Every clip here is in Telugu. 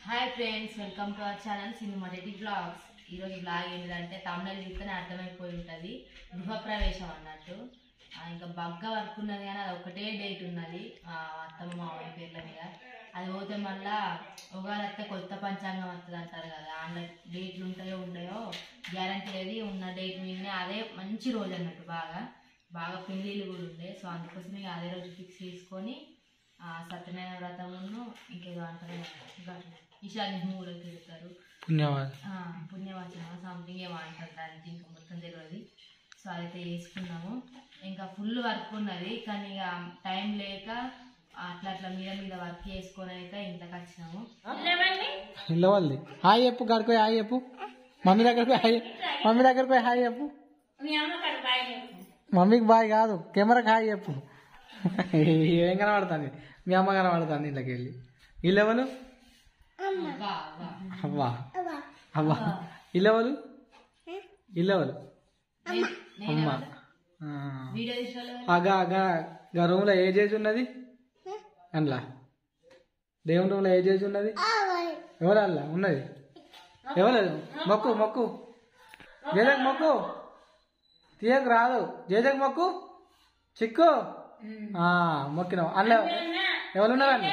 Hi friends, welcome to our channel cinematic blogs. ఈరోజు బ్లాగ్ ఏంటంటే తమిళ చూస్తేనే అర్థమైపోయి ఉంటుంది, గృహప్రవేశం అన్నట్టు. ఇంకా బగ్గా వర్క్ ఉన్నది కానీ అది ఒకటే డేట్ ఉన్నది అత్తమ్మ మామయ్య పేర్ల మీద. అది పోతే మళ్ళీ ఉగాది వస్తే కొత్త పంచాంగం వస్తుంది అంటారు కదా, అందులో డేట్లు ఉంటాయో ఉండయో గ్యారంటీ లేదు. ఉన్న డేట్ మీదనే అదే మంచి రోజు అన్నట్టు, బాగా పెళ్ళిళ్ళు కూడా ఉండే. సో అందుకోసం ఇక అదే రోజు ఫిక్స్ చేసుకొని సత్యనారాయణ వ్రతమును ఇంకేదో అంటారు ఈశాన్య కూడా తిరుగుతారు, పుణ్యవాచన సంథింగ్ ఏమో అంటారు దానికి, ఇంకా మొత్తం తెలియదు. సో అదైతే వేసుకున్నాము. ఇంకా ఫుల్ వర్క్ ఉన్నది కానీ ఇక టైం లేక అట్లా మీద వర్క్ చేసుకొని అయితే ఇంట్లోకి వచ్చినాము. హాయ్ చెప్పు, గడుకోయి హాయ్ చెప్పు, మమ్మీ దగ్గరకు హాయ్ చెప్పు. మమ్మీకి బాయ్ కాదు, కెమెరాకి హాయ్ చెప్పు. ఏం కనబడుతుంది, మీ అమ్మ కనబడుతుంది ఇంట్లోకి వెళ్ళి. వీళ్ళెవరు? అవ్వా అవ్వా. వీళ్ళెవరు? వీళ్ళెవరు? అమ్మ. అగా రూమ్ లో ఏ చేసి ఉన్నది? అందులో దేవుని రూమ్ లో ఏ చేసి ఉన్నది? ఎవరు అల్లా ఉన్నది? ఎవరు? మొక్కు జేజకు మొక్కు, తీయకు రాదు. జేజకు మొక్కు, చిక్కు మొక్కినావు. అందులో ఎవరున్నారు? అన్న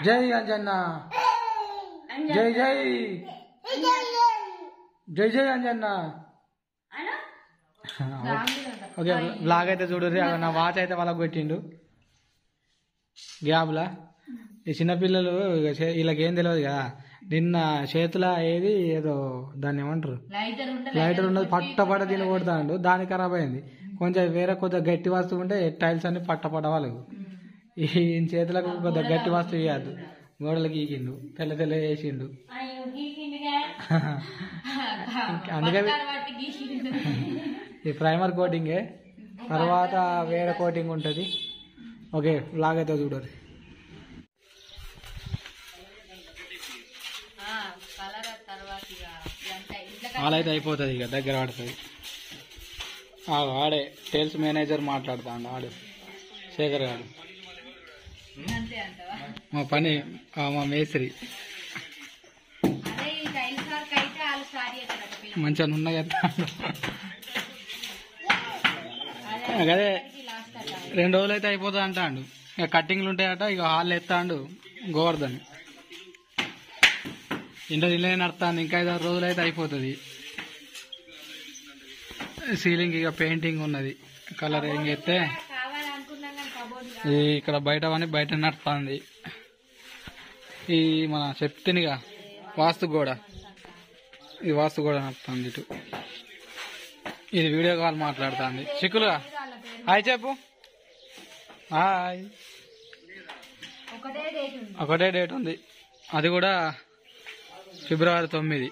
జై అంజన్న, జై జై జై జై అంజన్న. ఓకే, బ్లాగ్ అయితే చూడరు. నా వాచ్ అయితే వాళ్ళకి పెట్టిండు గ్యాబ్లా. ఈ చిన్నపిల్లలు వీళ్ళకి ఏం తెలియదు కదా. నిన్న చేతుల ఏది ఏదో దాన్ని ఏమంటారు, లైటర్ ఉన్నది, పట్ట తిని కొడతాడు. దాని ఖరాబ్ అయింది. కొంచెం వేరే కొద్దిగా గట్టి వస్తువు ఉంటే టైల్స్ అన్ని పట్ట వాళ్ళకు. ఈ చేతులకు కొద్దిగా గట్టి వస్తువు ఇవ్వద్దు. గోడలు గీకిండు, తెల్ల వేసిండు. అందుకే ఈ ప్రైమర్ కోటింగే, తర్వాత వేరే కోటింగ్ ఉంటుంది. ఓకే, బ్లాగ్ అయితే చూడరు. వాళ్ళైతే అయిపోతుంది, ఇక దగ్గర పడుతుంది. ఆడే సేల్స్ మేనేజర్ మాట్లాడుతాడు, ఆడు శేఖర్ గారు. మా పని మా మేస్త్రి మంచిగా ఉన్నాయి కదా. అదే 2 రోజులు అయితే అయిపోతుంది అంటాడు. ఇక కట్టింగ్లు ఉంటాయట. ఇక హాల్ ఎత్తాడు గోవర్ధన్. ఇంట్లో ఇల్లే నడుస్తాను. ఇంకా 5-6 రోజులు అయితే అయిపోతుంది. సీలింగ్ ఇక పెయింటింగ్ ఉన్నది, కలరింగ్ అయితే ఇక్కడ బయట నడుస్తుంది. ఈ మన చెప్తేనిగా వాస్తు గోడ, ఈ వాస్తు గోడ నడుస్తుంది ఇటు. ఇది వీడియో కాల్ మాట్లాడుతుంది. చిక్కులుగా హాయ్ చెప్పు. హాయ్. ఒకటే డేట్ ఉంది, అది కూడా ఫిబ్రవరి 9.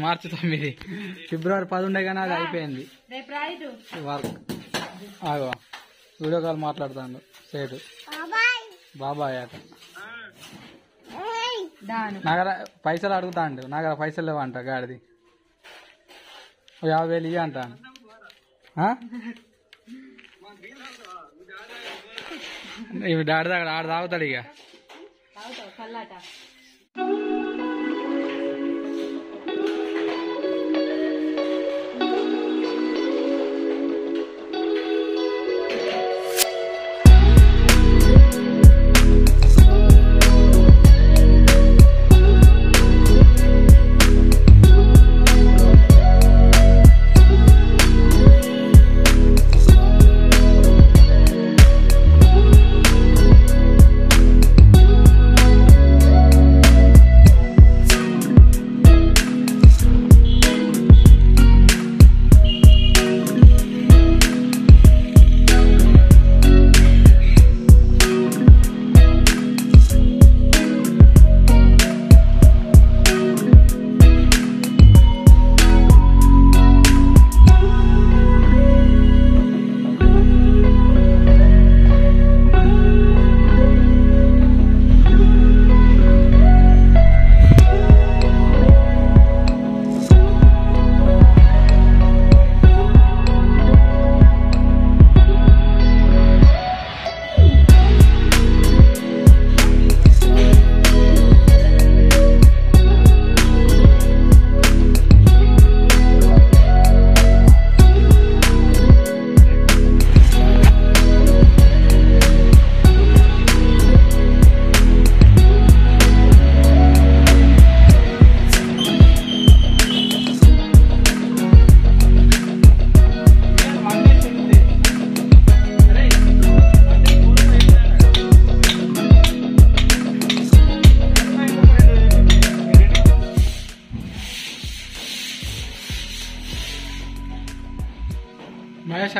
మార్చి 9. ఫిబ్రవరి 10 ఉండే కానీ అది అయిపోయింది వర్క్. ఆగో వీడియో కాల్ మాట్లాడుతాడు సేటు బాబాయ్ అట. నాగర పైసలు అడుగుతాండు, నాగర పైసలు లేవంట. గాడిది 50,000 ఇయ్య అంటాను. ఇవి డాడి దగ్గర ఆడ తాగుతాడు ఇక.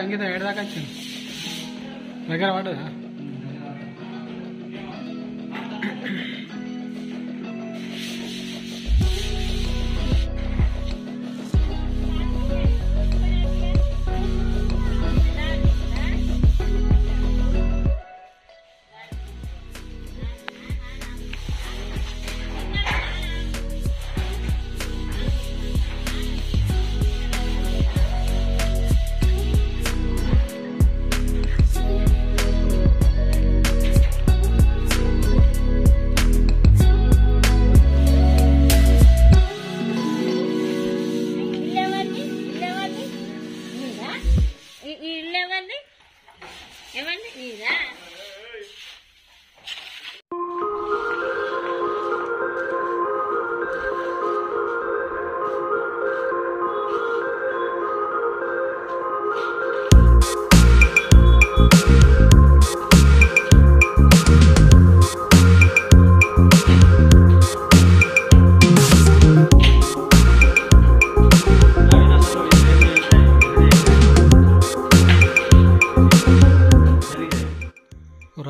సంగీతం ఏడదాకా వచ్చింది దగ్గర పడ్డదా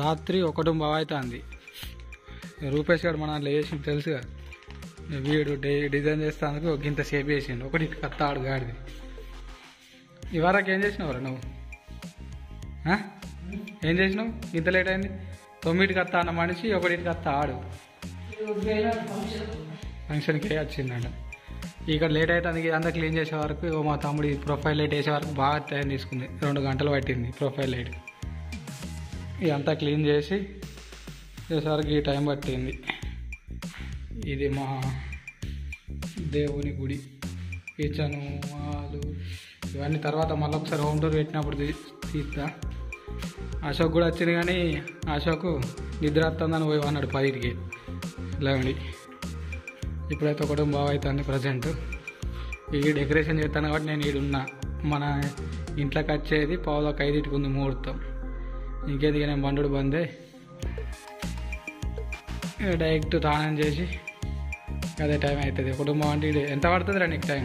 రాత్రి 1:00 అవుతుంది. రూపేష్ గారు మన లేచి తెలుసుగా వీడు డిజైన్ చేస్తానికి ఒక ఇంత సేపు చేసిండు. ఒకటి కత్త ఆడు గాడిది. ఇవరకు ఏం చేసినావురా నువ్వు? ఏం చేసినావు? ఇంత లేట్ అయింది. 9కి కత్త అన్న మనిషి 1కి కత్త ఆడు ఫంక్షన్కి వచ్చిందంట. ఇక్కడ లేట్ అవుతుంది. ఇదంతా క్లీన్ చేసే వరకు మా తమ్ముడి ప్రొఫైల్ లైట్ వేసే వరకు బాగా టైం తీసుకుంది. 2 గంటలు పట్టింది ప్రొఫైల్ లైట్. ఇదంతా క్లీన్ చేసి చేసేసరికి ఈ టైం పట్టింది. ఇది మా దేవుని గుడి. కిచెను వాళ్ళు ఇవన్నీ తర్వాత మళ్ళీ ఒకసారి హోమ్ టూర్ పెట్టినప్పుడు తీస్తా. అశోక్ కూడా వచ్చింది కానీ అశోక్ నిద్ర వస్తుందని పోయి అన్నాడు 10కి 11. ఇప్పుడైతే 1 బాగా అవుతుంది ప్రజెంట్. ఈ డెకరేషన్ చేస్తాను కాబట్టి నేను ఈడున్నా. మన ఇంట్లోకి వచ్చేది 4:45 ఉంది ముహూర్తం. ఇంకేది నేను బండు బందే డైరెక్ట్ స్నానం చేసి అదే టైం అవుతుంది. కుటుంబం అంటే ఎంత పడుతుంది రా నీకు టైం?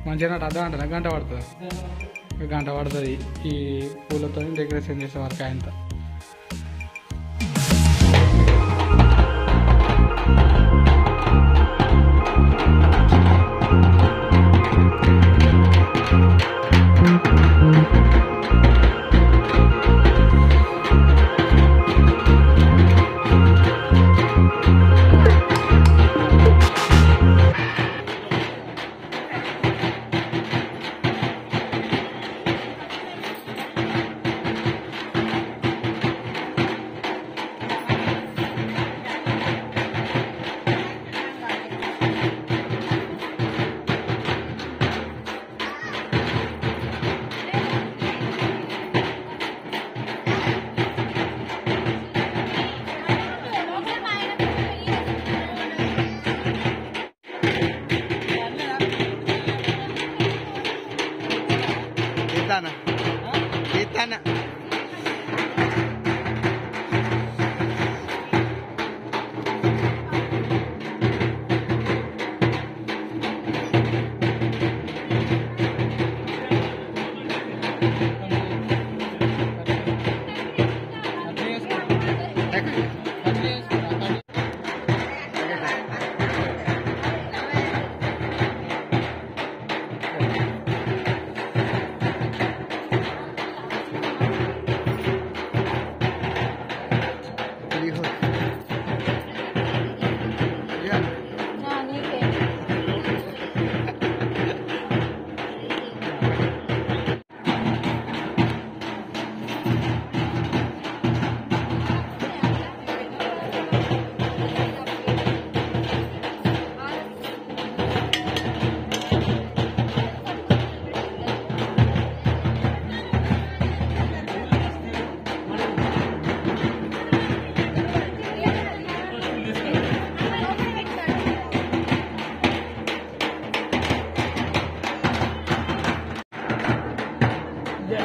మంచిగా అర్థం అంటారా? గంట పడుతుంది. 1 గంట పడుతుంది ఈ పూలతో డెకరేషన్ చేసే వరకు ఆయనతో.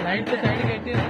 లైట్ సైడ్కి ఎట్టేసి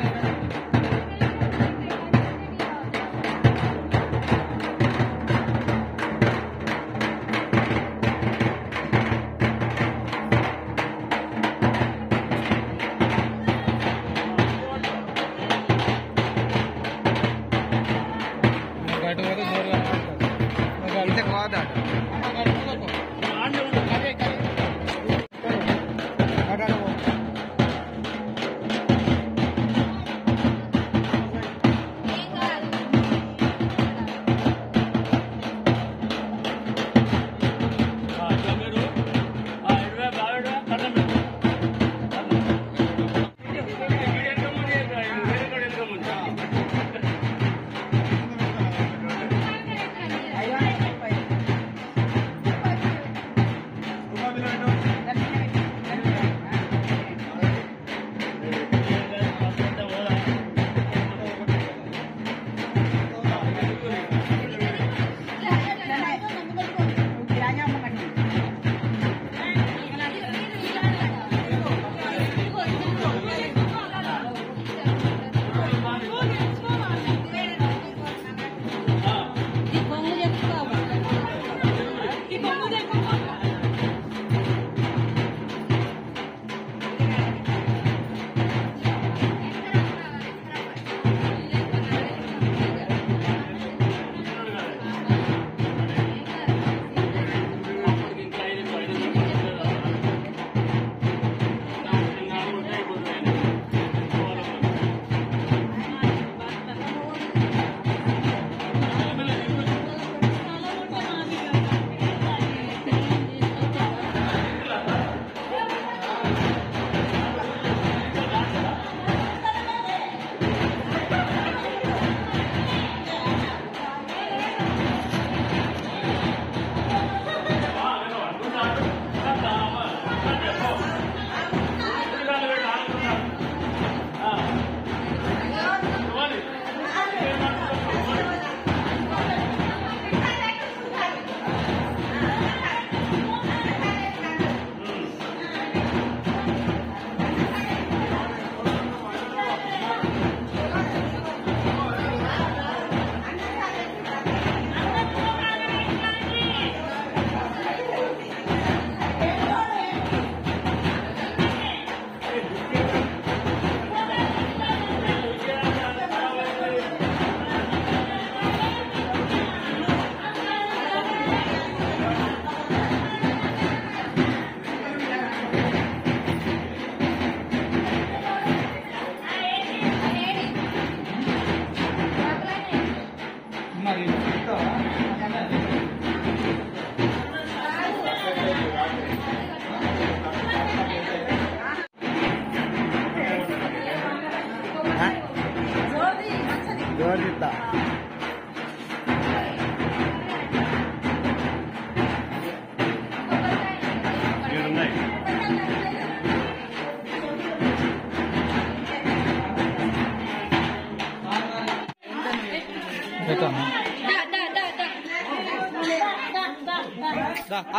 జోడిస్తా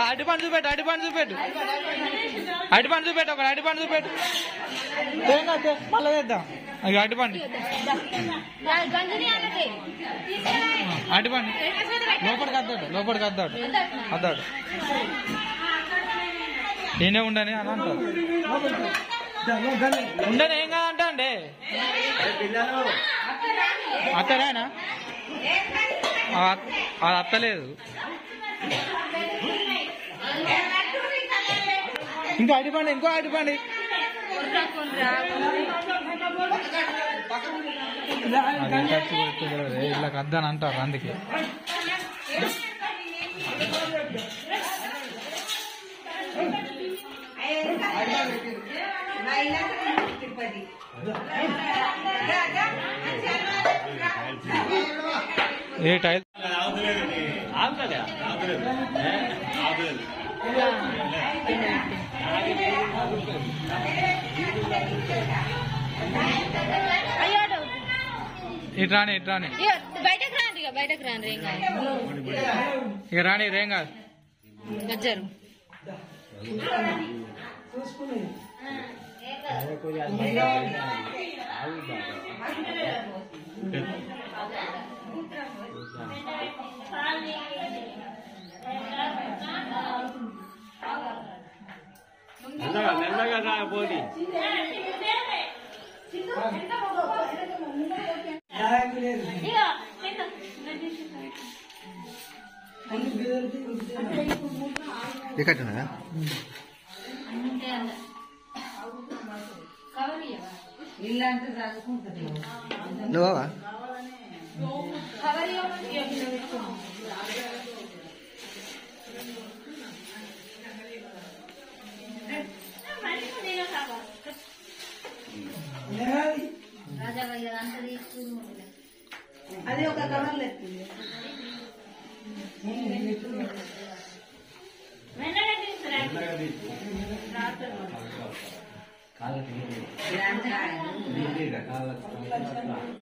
అడిపండు చూపెట్టు అడిపండు చూపెట్టు అడిపండు చూపెట్టు ఒక అడిపండు చూపెట్టు మళ్ళీ వేద్దాం అది అడిపండి అడిపండి లోపలికి అద్దాడు లోపలికి అద్దాడు అద్దాడు నేనే ఉండని అని అంటారు ఉండని ఏం కాదంటా అండి అత్తలేనా అది అత్తలేదు ఇంకో అడిపండి ఇంకో అడిపండి ఇలా అద్దాని అంటారు అందుకే ఏ టైల్ ఇట్రాని ఇట్రాని బయటకు రాండి ఇక రాని రేం కాదు గజ్జరు పోటీ ఎక్కడున్నదా నువ్వా అది ఒక కవర్ లెక్కింది